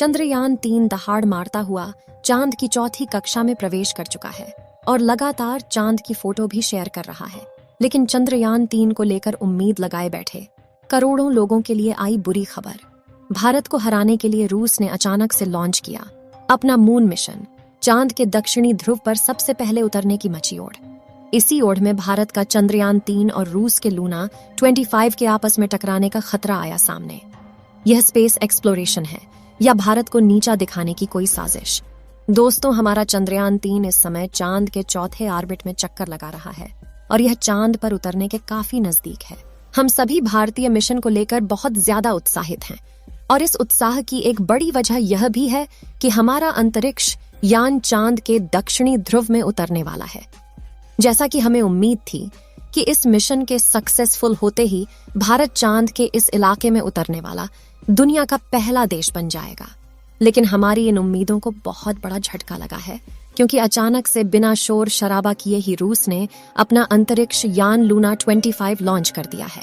चंद्रयान-3 दहाड़ मारता हुआ चांद की चौथी कक्षा में प्रवेश कर चुका है और लगातार चांद की फोटो भी शेयर कर रहा है। लेकिन चंद्रयान-3 को लेकर उम्मीद लगाए बैठे करोड़ों लोगों के लिए आई बुरी खबर। भारत को हराने के लिए रूस ने अचानक से लॉन्च किया अपना मून मिशन। चांद के दक्षिणी ध्रुव पर सबसे पहले उतरने की मची ओढ़। इसी ओढ़ में भारत का चंद्रयान-3 और रूस के लूना 25 के आपस में टकराने का खतरा आया सामने। यह स्पेस एक्सप्लोरेशन है या भारत को नीचा दिखाने की कोई साजिश? दोस्तों, हमारा चंद्रयान-3 इस समय चांद के चौथे ऑर्बिट में चक्कर लगा रहा है और यह चांद पर उतरने के काफी नजदीक है। हम सभी भारतीय मिशन को लेकर बहुत ज्यादा उत्साहित हैं और इस उत्साह की एक बड़ी वजह यह भी है कि हमारा अंतरिक्ष यान चांद के दक्षिणी ध्रुव में उतरने वाला है। जैसा कि हमें उम्मीद थी कि इस मिशन के सक्सेसफुल होते ही भारत चांद के इस इलाके में उतरने वाला दुनिया का पहला देश बन जाएगा। लेकिन हमारी इन उम्मीदों को बहुत बड़ा झटका लगा है, क्योंकि अचानक से बिना शोर शराबा किए ही रूस ने अपना अंतरिक्ष यान लूना 25 लॉन्च कर दिया है।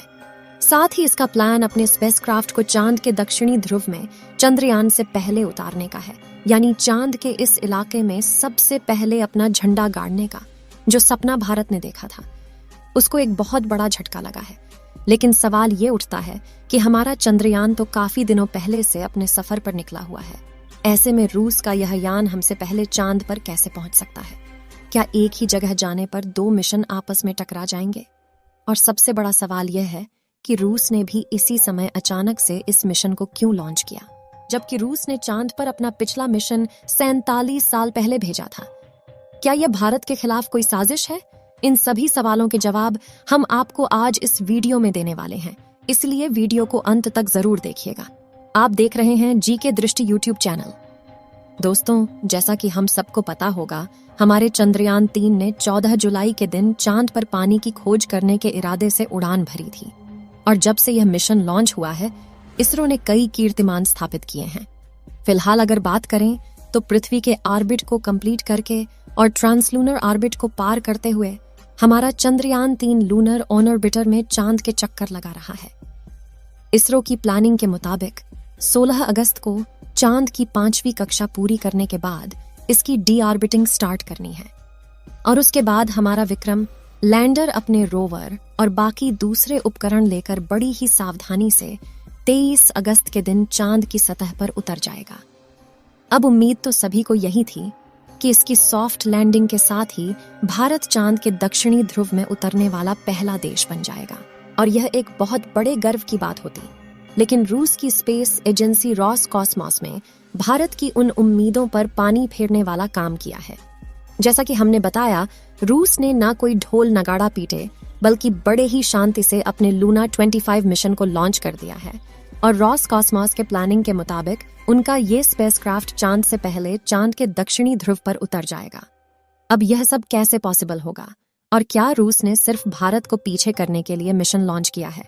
साथ ही इसका प्लान अपने स्पेसक्राफ्ट को चांद के दक्षिणी ध्रुव में चंद्रयान से पहले उतारने का है, यानी चांद के इस इलाके में सबसे पहले अपना झंडा गाड़ने का। जो सपना भारत ने देखा था उसको एक बहुत बड़ा झटका लगा है। लेकिन सवाल ये उठता है कि हमारा चंद्रयान तो काफी दिनों पहले से अपने सफर पर निकला हुआ है। ऐसे में रूस का यह यान हमसे पहले चांद पर कैसे पहुंच सकता है? क्या एक ही जगह जाने पर 2 मिशन आपस में टकरा जाएंगे? और सबसे बड़ा सवाल यह है कि रूस ने भी इसी समय अचानक से इस मिशन को क्यों लॉन्च किया, जबकि रूस ने चांद पर अपना पिछला मिशन 47 साल पहले भेजा था। क्या यह भारत के खिलाफ कोई साजिश है? इन सभी सवालों के जवाब हम आपको आज इस वीडियो में देने वाले हैं, इसलिए वीडियो को अंत तक जरूर देखिएगा। आप देख रहे हैं जीके दृष्टि यूट्यूब चैनल। दोस्तों, जैसा कि हम सबको पता होगा, हमारे चंद्रयान-3 ने 14 जुलाई के दिन चांद पर पानी की खोज करने के इरादे से उड़ान भरी थी और जब से यह मिशन लॉन्च हुआ है, इसरो ने कई कीर्तिमान स्थापित किए हैं। फिलहाल अगर बात करें तो पृथ्वी के ऑर्बिट को कंप्लीट करके और ट्रांसलूनर ऑर्बिट को पार करते हुए हमारा चंद्रयान-3 लूनर ऑन ऑर्बिटर में चांद के चक्कर लगा रहा है। इसरो की प्लानिंग के मुताबिक 16 अगस्त को चांद की 5वीं कक्षा पूरी करने के बाद इसकी डी ऑर्बिटिंग स्टार्ट करनी है और उसके बाद हमारा विक्रम लैंडर अपने रोवर और बाकी दूसरे उपकरण लेकर बड़ी ही सावधानी से 23 अगस्त के दिन चांद की सतह पर उतर जाएगा। अब उम्मीद तो सभी को यही थी कि इसकी सॉफ्ट लैंडिंग के साथ ही भारत चांद के दक्षिणी ध्रुव में उतरने वाला पहला देश बन जाएगा और यह एक बहुत बड़े गर्व की बात होती। लेकिन रूस की स्पेस एजेंसी रॉसकॉस्मॉस में भारत की उन उम्मीदों पर पानी फेरने वाला काम किया है। जैसा कि हमने बताया, रूस ने ना कोई ढोल नगाड़ा पीटे बल्कि बड़े ही शांति से अपने लूना 25 मिशन को लॉन्च कर दिया है और रॉसकॉस्मॉस के प्लानिंग के मुताबिक उनका ये स्पेसक्राफ्ट चांद से पहले चांद के दक्षिणी ध्रुव पर उतर जाएगा। अब यह सब कैसे पॉसिबल होगा और क्या रूस ने सिर्फ भारत को पीछे करने के लिए मिशन लॉन्च किया है?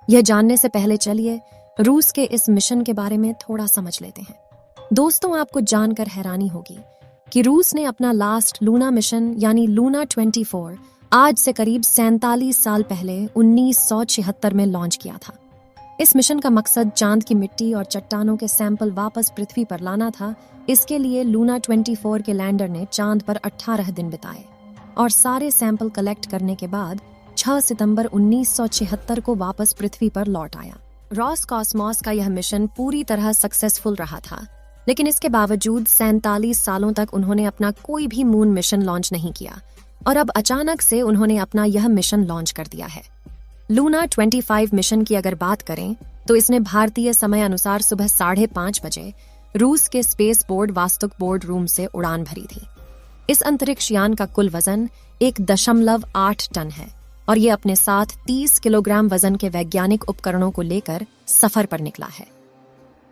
यह जानने से पहले चलिए रूस के इस मिशन के बारे में थोड़ा समझ लेते हैं। दोस्तों, आपको जानकर हैरानी होगी कि रूस ने अपना लास्ट लूना मिशन यानी लूना 24 आज से करीब 47 साल पहले 1976 में लॉन्च किया था। इस मिशन का मकसद चांद की मिट्टी और चट्टानों के सैंपल वापस पृथ्वी पर लाना था। इसके लिए लूना 24 के लैंडर ने चांद पर 18 दिन बिताए और सारे सैंपल कलेक्ट करने के बाद 6 सितंबर 1976 को वापस पृथ्वी पर लौट आया। रॉसकॉस्मॉस का यह मिशन पूरी तरह सक्सेसफुल रहा था, लेकिन इसके बावजूद 47 सालों तक उन्होंने अपना कोई भी मून मिशन लॉन्च नहीं किया और अब अचानक से उन्होंने अपना यह मिशन लॉन्च कर दिया है। लूना 25 मिशन की अगर बात करें तो इसने भारतीय समय अनुसार सुबह 5:30 बजे रूस के स्पेस बोर्ड वास्तुक बोर्ड रूम से उड़ान भरी थी। इस अंतरिक्ष यान का कुल वजन 1.8 टन है और ये अपने साथ 30 किलोग्राम वजन के वैज्ञानिक उपकरणों को लेकर सफर पर निकला है।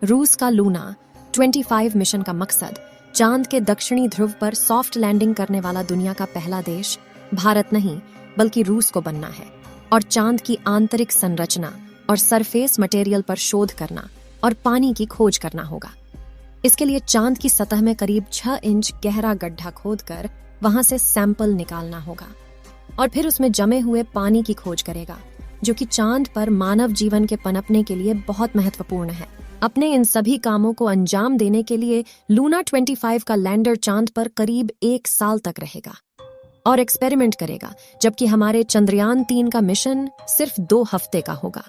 रूस का लूना 25 मिशन का मकसद चांद के दक्षिणी ध्रुव पर सॉफ्ट लैंडिंग करने वाला दुनिया का पहला देश भारत नहीं बल्कि रूस को बनना है और चांद की आंतरिक संरचना और सरफेस मटेरियल पर शोध करना और पानी की खोज करना होगा। इसके लिए चांद की सतह में करीब 6 इंच गहरा गड्ढा खोदकर वहां से सैंपल निकालना होगा और फिर उसमें जमे हुए पानी की खोज करेगा, जो कि चांद पर मानव जीवन के पनपने के लिए बहुत महत्वपूर्ण है। अपने इन सभी कामों को अंजाम देने के लिए लूना 25 का लैंडर चांद पर करीब 1 साल तक रहेगा और एक्सपेरिमेंट करेगा, जबकि हमारे चंद्रयान 3 का मिशन सिर्फ 2 हफ्ते का होगा।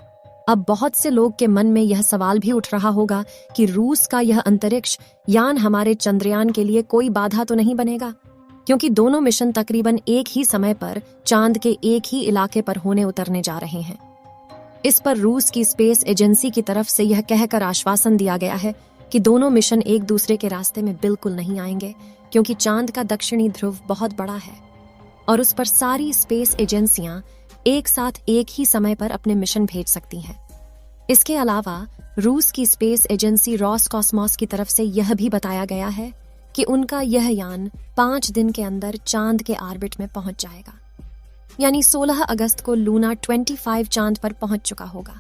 अब बहुत से लोग के मन में यह सवाल भी उठ रहा होगा कि रूस का यह अंतरिक्ष यान हमारे चंद्रयान के लिए कोई बाधा तो नहीं बनेगा, क्योंकि दोनों मिशन तकरीबन एक ही समय पर चांद के एक ही इलाके पर होने उतरने जा रहे हैं। इस पर रूस की स्पेस एजेंसी की तरफ से यह कहकर आश्वासन दिया गया है कि दोनों मिशन एक दूसरे के रास्ते में बिल्कुल नहीं आएंगे, क्योंकि चांद का दक्षिणी ध्रुव बहुत बड़ा है और उस पर सारी स्पेस एजेंसियां एक साथ एक ही समय पर अपने मिशन भेज सकती हैं। इसके अलावा रूस की स्पेस एजेंसी रॉसकॉस्मोस की तरफ से यह भी बताया गया है कि उनका यह यान 5 दिन के अंदर चांद के ऑर्बिट में पहुंच जाएगा, यानी 16 अगस्त को लूना 25 चांद पर पहुंच चुका होगा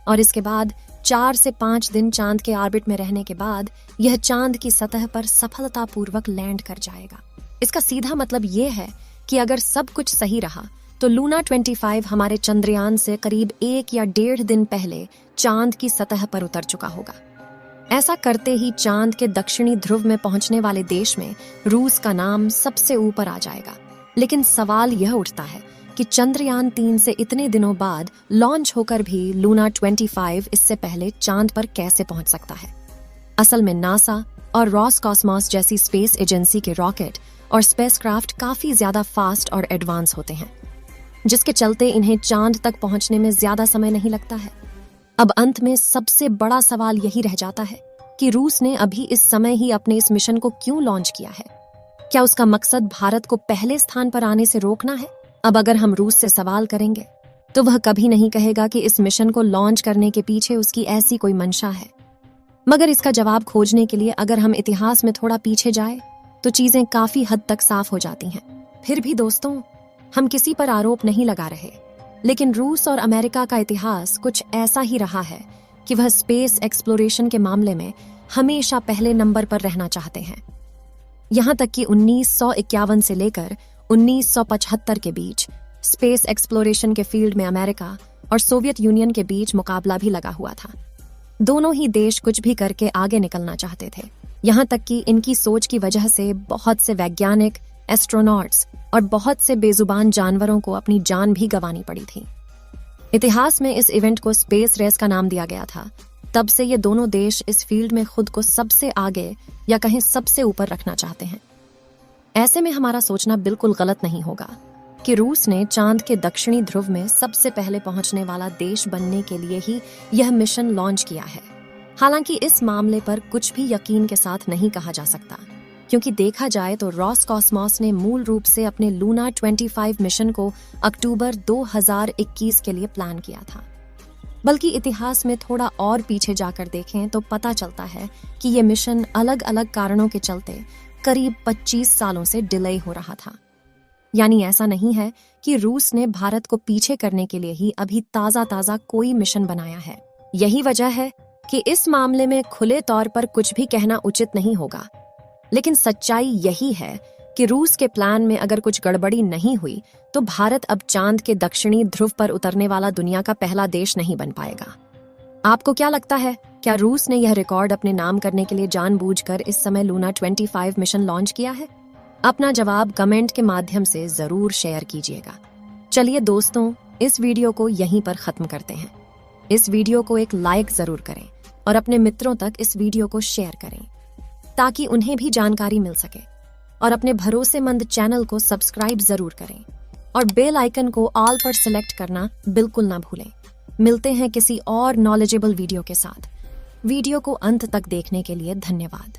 और इसके बाद 4 से 5 दिन चांद के ऑर्बिट में रहने के बाद यह चांद की सतह पर सफलतापूर्वक लैंड कर जाएगा। इसका सीधा मतलब यह है कि अगर सब कुछ सही रहा तो लूना 25 हमारे चंद्रयान से करीब 1 या 1.5 दिन पहले चांद की सतह पर उतर चुका होगा। ऐसा करते ही चांद के दक्षिणी ध्रुव में पहुंचने वाले देश में रूस का नाम सबसे ऊपर आ जाएगा। लेकिन सवाल यह उठता है कि चंद्रयान 3 से इतने दिनों बाद लॉन्च होकर भी लूना 25 इससे पहले चांद पर कैसे पहुंच सकता है। असल में नासा और रॉसकॉस्मोस जैसी स्पेस एजेंसी के रॉकेट और स्पेसक्राफ्ट काफी ज्यादा फास्ट और एडवांस होते हैं, जिसके चलते इन्हें चांद तक पहुंचने में ज्यादा समय नहीं लगता है। अब अंत में सबसे बड़ा सवाल यही रह जाता है कि रूस ने अभी इस समय ही अपने इस मिशन को क्यों लॉन्च किया है। क्या उसका मकसद भारत को पहले स्थान पर आने से रोकना है? अब अगर हम रूस से सवाल करेंगे तो वह कभी नहीं कहेगा कि इस मिशन को लॉन्च करने के पीछे उसकी ऐसी कोई मंशा है। मगर इसका जवाब खोजने के लिए अगर हम इतिहास में थोड़ा पीछे जाए तो चीजें काफी हद तक साफ हो जाती हैं। फिर भी दोस्तों, हम किसी पर आरोप नहीं लगा रहे, लेकिन रूस और अमेरिका का इतिहास कुछ ऐसा ही रहा है कि वह स्पेस एक्सप्लोरेशन के मामले में हमेशा पहले नंबर पर रहना चाहते हैं। यहां तक कि 1951 से लेकर 1975 के बीच स्पेस एक्सप्लोरेशन के फील्ड में अमेरिका और सोवियत यूनियन के बीच मुकाबला भी लगा हुआ था। दोनों ही देश कुछ भी करके आगे निकलना चाहते थे। यहां तक कि इनकी सोच की वजह से बहुत से वैज्ञानिक, एस्ट्रोनॉट्स और बहुत से बेजुबान जानवरों को अपनी जान भी गंवानी पड़ी थी। इतिहास में इस इवेंट को स्पेस रेस का नाम दिया गया था। तब से ये दोनों देश इस फील्ड में खुद को सबसे आगे या कहें सबसे ऊपर रखना चाहते हैं। ऐसे में हमारा सोचना बिल्कुल गलत नहीं होगा कि रूस ने चांद के दक्षिणी ध्रुव में सबसे पहले पहुंचने वाला देश बनने के लिए ही यह मिशन लॉन्च किया है। हालांकि इस मामले पर कुछ भी यकीन के साथ नहीं कहा जा सकता, क्योंकि देखा जाए तो रॉसकॉस्मोस ने मूल रूप से अपने लूना 25 मिशन को अक्टूबर 2021 के लिए प्लान किया था। बल्कि इतिहास में थोड़ा और पीछे जाकर देखें तो पता चलता है कि ये मिशन अलग अलग कारणों के चलते करीब 25 सालों से डिले हो रहा था। यानी ऐसा नहीं है कि रूस ने भारत को पीछे करने के लिए ही अभी ताजा कोई मिशन बनाया है। यही वजह है कि इस मामले में खुले तौर पर कुछ भी कहना उचित नहीं होगा। लेकिन सच्चाई यही है कि रूस के प्लान में अगर कुछ गड़बड़ी नहीं हुई तो भारत अब चांद के दक्षिणी ध्रुव पर उतरने वाला दुनिया का पहला देश नहीं बन पाएगा। आपको क्या लगता है, क्या रूस ने यह रिकॉर्ड अपने नाम करने के लिए जानबूझकर इस समय लूना 25 मिशन लॉन्च किया है? अपना जवाब कमेंट के माध्यम से जरूर शेयर कीजिएगा। चलिए दोस्तों, इस वीडियो को यहीं पर खत्म करते हैं। इस वीडियो को एक लाइक जरूर करें और अपने मित्रों तक इस वीडियो को शेयर करें ताकि उन्हें भी जानकारी मिल सके, और अपने भरोसेमंद चैनल को सब्सक्राइब जरूर करें और बेल आइकन को ऑल पर सिलेक्ट करना बिल्कुल ना भूलें। मिलते हैं किसी और नॉलेजेबल वीडियो के साथ। वीडियो को अंत तक देखने के लिए धन्यवाद।